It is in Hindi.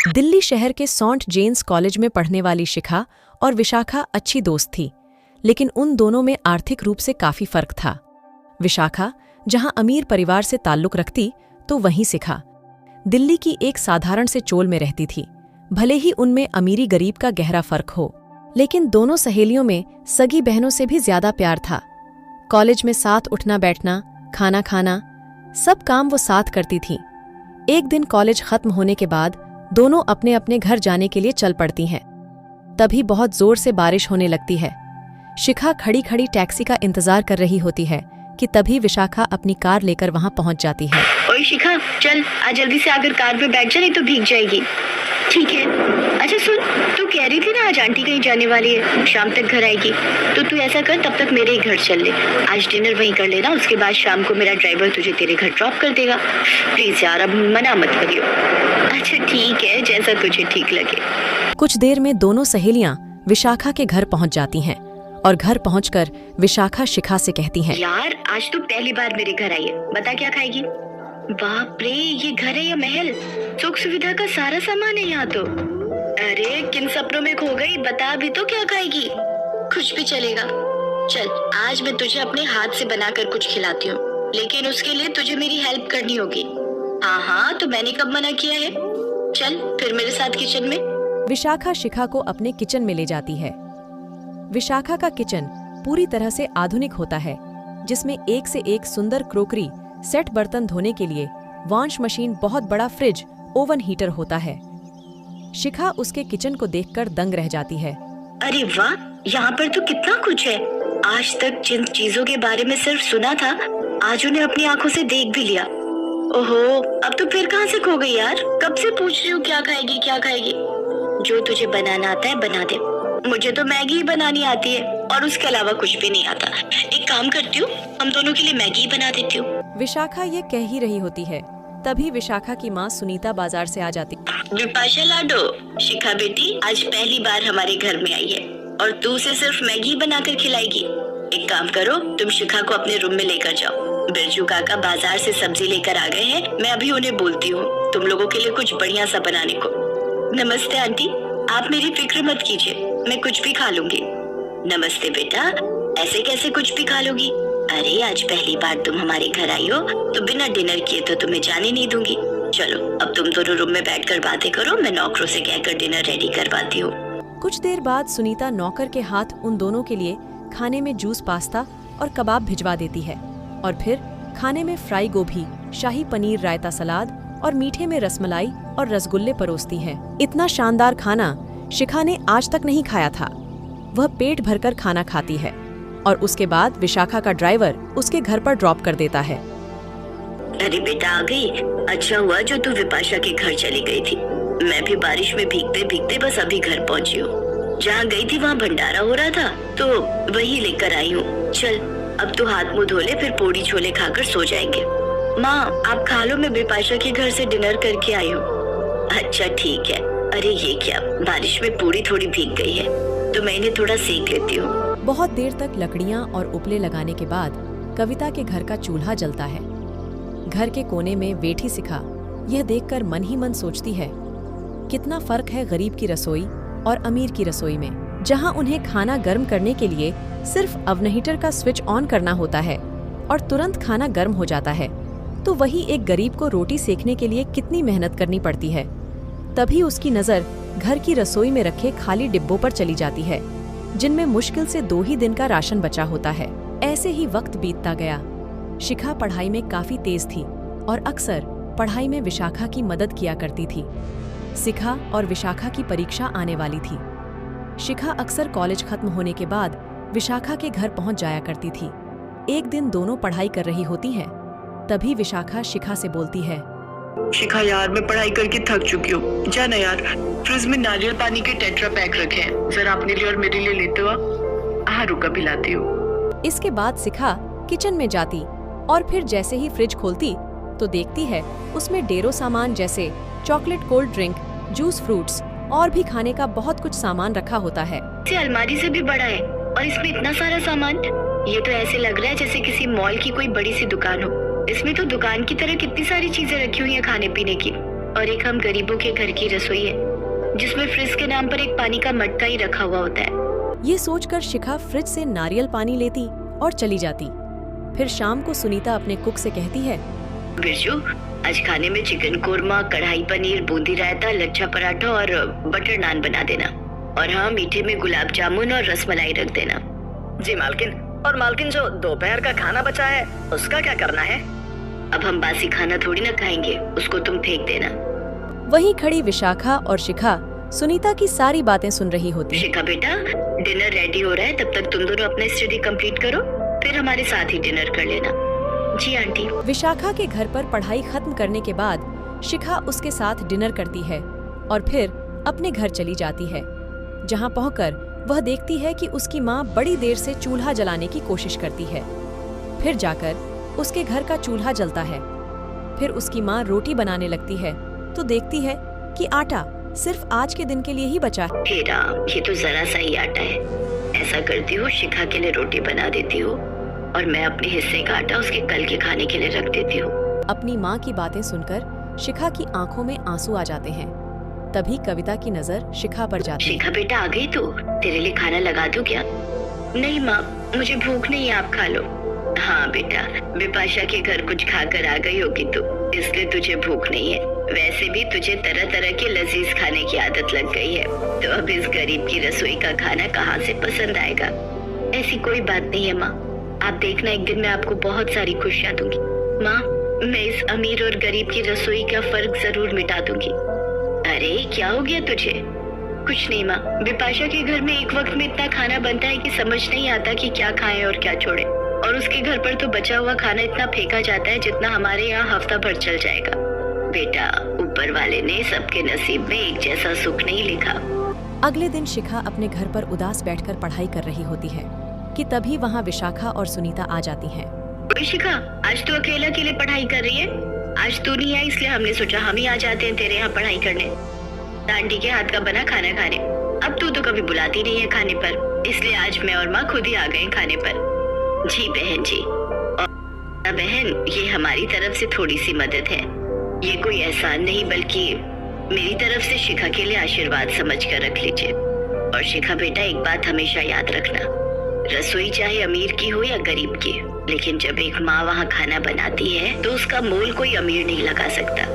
दिल्ली शहर के सॉन्ट जेन्स कॉलेज में पढ़ने वाली शिखा और विशाखा अच्छी दोस्त थी, लेकिन उन दोनों में आर्थिक रूप से काफी फर्क था। विशाखा जहां अमीर परिवार से ताल्लुक रखती, तो वहीं शिखा दिल्ली की एक साधारण से चोल में रहती थी। भले ही उनमें अमीरी गरीब का गहरा फर्क हो, लेकिन दोनों सहेलियों में सगी बहनों से भी ज्यादा प्यार था। कॉलेज में साथ उठना बैठना, खाना खाना, सब काम वो साथ करती थीं। एक दिन कॉलेज खत्म होने के बाद दोनों अपने अपने घर जाने के लिए चल पड़ती हैं। तभी बहुत जोर से बारिश होने लगती है। शिखा खड़ी खड़ी टैक्सी का इंतजार कर रही होती है कि तभी विशाखा अपनी कार लेकर वहां पहुंच जाती है। ओए शिखा, चल आज जल्दी से आकर कार पे बैठ जा, नहीं तो भीग जाएगी। ठीक है। अच्छा सुन, तू कह रही थी ना आज आंटी कहीं जाने वाली है, शाम तक घर आएगी, तो तू ऐसा कर, तब तक मेरे ही घर चल ले। आज डिनर वहीं कर लेना, उसके बाद शाम को मेरा ड्राइवर तुझे तेरे घर ड्रॉप कर देगा। प्लीज यार, अब मना मत करियो। अच्छा ठीक है, जैसा तुझे ठीक लगे। कुछ देर में दोनों सहेलियां विशाखा के घर पहुंच जाती हैं और घर पहुंचकर विशाखा शिखा से कहती है, यार आज तो पहली बार मेरे घर आई है, बता क्या खाएगी? बाप रे, ये घर है या महल? सुख सुविधा का सारा सामान है यहाँ तो। अरे किन सपनों में खो गई, बता भी तो क्या खाएगी? कुछ भी चलेगा। चल आज मैं तुझे अपने हाथ से बनाकर कुछ खिलाती हूँ, लेकिन उसके लिए तुझे मेरी हेल्प करनी होगी। हाँ हाँ, तो मैंने कब मना किया है? चल फिर मेरे साथ किचन में। विशाखा शिखा को अपने किचन में ले जाती है। विशाखा का किचन पूरी तरह से आधुनिक होता है, जिसमें एक से एक सुंदर क्रोकरी, सेट बर्तन धोने के लिए वॉश मशीन, बहुत बड़ा फ्रिज, ओवन हीटर होता है। शिखा उसके किचन को देखकर दंग रह जाती है। अरे वाह, यहाँ पर तो कितना कुछ है। आज तक जिन चीजों के बारे में सिर्फ सुना था, आज उन्हें अपनी आंखों से देख भी लिया। ओहो, अब तो फिर कहाँ से खो गई यार? कब से पूछ रही हूँ क्या खाएगी क्या खाएगी। जो तुझे बनाना आता है बना दे, मुझे तो मैगी ही बनानी आती है और उसके अलावा कुछ भी नहीं आता। एक काम करती हूँ, हम दोनों के लिए मैगी ही बना देती हूँ। विशाखा ये कह ही रही होती है, तभी विशाखा की माँ सुनीता बाजार से आ जाती। विपाशा लाडो, शिखा बेटी आज पहली बार हमारे घर में आई है और तू उसे सिर्फ मैगी बनाकर खिलाएगी। एक काम करो, तुम शिखा को अपने रूम में लेकर जाओ। बिरजू काका बाजार से सब्जी लेकर आ गए हैं, मैं अभी उन्हें बोलती हूँ तुम लोगों के लिए कुछ बढ़िया सा बनाने को। नमस्ते आंटी, आप मेरी फिक्र मत कीजिए, मैं कुछ भी खा लूंगी। नमस्ते बेटा, ऐसे कैसे कुछ भी खा लोगी? अरे आज पहली बार तुम हमारे घर आई हो, तो बिना डिनर किए तो तुम्हें जाने नहीं दूंगी। चलो अब तुम दोनों रूम में बैठकर बातें करो, मैं नौकरों से कहकर डिनर रेडी करवाती हूँ। कुछ देर बाद सुनीता नौकर के हाथ उन दोनों के लिए खाने में जूस, पास्ता और कबाब भिजवा देती है और फिर खाने में फ्राई गोभी, शाही पनीर, रायता, सलाद और मीठे में रसमलाई और रसगुल्ले परोसती है। इतना शानदार खाना शिखा ने आज तक नहीं खाया था। वह पेट भरकर खाना खाती है और उसके बाद विशाखा का ड्राइवर उसके घर पर ड्रॉप कर देता है। अरे बेटा आ गई, अच्छा हुआ जो तू विपाशा के घर चली गई थी। मैं भी बारिश में भीगते भीगते बस अभी घर पहुंची हूँ। जहाँ गई थी वहाँ भंडारा हो रहा था, तो वही लेकर आई हूँ। चल अब तू हाथ मुँह धो ले, फिर पूड़ी छोले खाकर सो जाएंगे। माँ आप खा लो, मैं विपाशा के घर से डिनर करके आई हूँ। अच्छा ठीक है। अरे ये क्या, बारिश में पूड़ी थोड़ी भीग गई है, तो मैं इन्हें थोड़ा सेक लेती हूँ। बहुत देर तक लकड़ियाँ और उपले लगाने के बाद कविता के घर का चूल्हा जलता है। घर के कोने में बैठी शिखा यह देखकर मन ही मन सोचती है, कितना फर्क है गरीब की रसोई और अमीर की रसोई में। जहाँ उन्हें खाना गर्म करने के लिए सिर्फ ओवन हीटर का स्विच ऑन करना होता है और तुरंत खाना गर्म हो जाता है, तो वही एक गरीब को रोटी सेकने के लिए कितनी मेहनत करनी पड़ती है। तभी उसकी नजर घर की रसोई में रखे खाली डिब्बों पर चली जाती है, जिनमें मुश्किल से 2 ही दिन का राशन बचा होता है। ऐसे ही वक्त बीतता गया। शिखा पढ़ाई में काफी तेज थी और अक्सर पढ़ाई में विशाखा की मदद किया करती थी। शिखा और विशाखा की परीक्षा आने वाली थी। शिखा अक्सर कॉलेज खत्म होने के बाद विशाखा के घर पहुंच जाया करती थी। एक दिन दोनों पढ़ाई कर रही होती हैं, तभी विशाखा शिखा से बोलती है, शिखा यार मैं पढ़ाई करके थक चुकी हूँ, जाना यार, फ्रिज में नारियल पानी के टेट्रा पैक रखे हैं, जरा अपने लिए और मेरे लिए लेते हो। हाँ रुका, भी लाती हूँ। इसके बाद शिखा किचन में जाती और फिर जैसे ही फ्रिज खोलती तो देखती है उसमें ढेरों सामान, जैसे chocolate, cold drink, juice, fruits और भी खाने का बहुत कुछ सामान रखा होता है। इसे अलमारी से भी बड़ा है और इसमें इतना सारा सामान, ये तो ऐसे लग रहा है जैसे किसी मॉल की कोई बड़ी सी दुकान हो। इसमें तो दुकान की तरह कितनी सारी चीजें रखी हुई हैं खाने पीने की। और एक हम गरीबों के घर की रसोई है जिसमें फ्रिज के नाम पर एक पानी का मटका ही रखा हुआ होता है। ये सोचकर शिखा फ्रिज से नारियल पानी लेती और चली जाती। फिर शाम को सुनीता अपने कुक से कहती है, बिरजू, आज खाने में चिकन कोरमा, कढ़ाई पनीर, बूंदी रायता, लच्छा पराठा और बटर नान बना देना। और हाँ, मीठे में गुलाब जामुन और रसमलाई रख देना। जी मालकिन। और मालकिन, जो दोपहर का खाना बचा है उसका क्या करना है? अब हम बासी खाना थोड़ी ना खाएंगे, उसको तुम फेंक देना। वहीं खड़ी विशाखा और शिखा सुनीता की सारी बातें सुन रही होती। शिखा बेटा, डिनर रेडी हो रहा है, तब तक तुम दोनों अपना स्टडी कंप्लीट करो, फिर हमारे साथ ही डिनर कर लेना। जी आंटी। विशाखा के घर पर पढ़ाई खत्म करने के बाद शिखा उसके साथ डिनर करती है और फिर अपने घर चली जाती है, जहां पहुंचकर वह देखती है कि उसकी माँ बड़ी देर से चूल्हा जलाने की कोशिश करती है। फिर जाकर उसके घर का चूल्हा जलता है। फिर उसकी माँ रोटी बनाने लगती है तो देखती है कि आटा सिर्फ आज के दिन के लिए ही बचा है। हे राम, ये तो जरा सा ही आटा है। ऐसा करती हूँ, शिखा के लिए रोटी बना देती हूँ और मैं अपने हिस्से का आटा उसके कल के खाने के लिए रख देती हूँ। अपनी माँ की बातें सुनकर शिखा की आंखों में आंसू आ जाते हैं। तभी कविता की नजर शिखा पर जाती है। शिखा बेटा, आ गई तू? तेरे लिए खाना लगा दूं क्या? नहीं माँ, मुझे भूख नहीं है, आप खा लो। हाँ बेटा, बिपाशा के घर कुछ खाकर आ गई होगी तू, इसलिए तुझे भूख नहीं है। वैसे भी तुझे तरह तरह के लजीज खाने की आदत लग गई है, तो अब इस गरीब की रसोई का खाना कहाँ से पसंद आएगा? ऐसी कोई बात नहीं है माँ, आप देखना, एक दिन मैं आपको बहुत सारी खुशियाँ दूंगी। माँ, मैं इस अमीर और गरीब की रसोई का फर्क जरूर मिटा दूंगी। अरे क्या हो गया तुझे? कुछ नहीं माँ, बिपाशा के घर में एक वक्त में इतना खाना बनता है कि समझ नहीं आता कि क्या खाएं और क्या छोड़े। और उसके घर पर तो बचा हुआ खाना इतना फेंका जाता है जितना हमारे यहाँ हफ्ता भर चल जाएगा। बेटा, ऊपर वाले ने सबके नसीब में एक जैसा सुख नहीं लिखा। अगले दिन शिखा अपने घर पर उदास बैठकर पढ़ाई कर रही होती है कि तभी वहाँ विशाखा और सुनीता आ जाती हैं। ओए शिखा, आज तू अकेले पढ़ाई कर रही है? आज तू नहीं आई, इसलिए हमने सोचा हम ही आ जाते हैं तेरे यहाँ पढ़ाई करने, आंटी के हाथ का बना खाना खाने। अब तू तो कभी बुलाती नहीं है खाने पर, इसलिए आज मैं और माँ खुद ही आ गए खाने पर। जी बहन जी। और बहन, ये हमारी तरफ से थोड़ी सी मदद है। ये कोई एहसान नहीं, बल्कि मेरी तरफ से शिखा के लिए आशीर्वाद समझ कर रख लीजिए। और शिखा बेटा, एक बात हमेशा याद रखना, रसोई चाहे अमीर की हो या गरीब की, लेकिन जब एक माँ वहाँ खाना बनाती है तो उसका मोल कोई अमीर नहीं लगा सकता।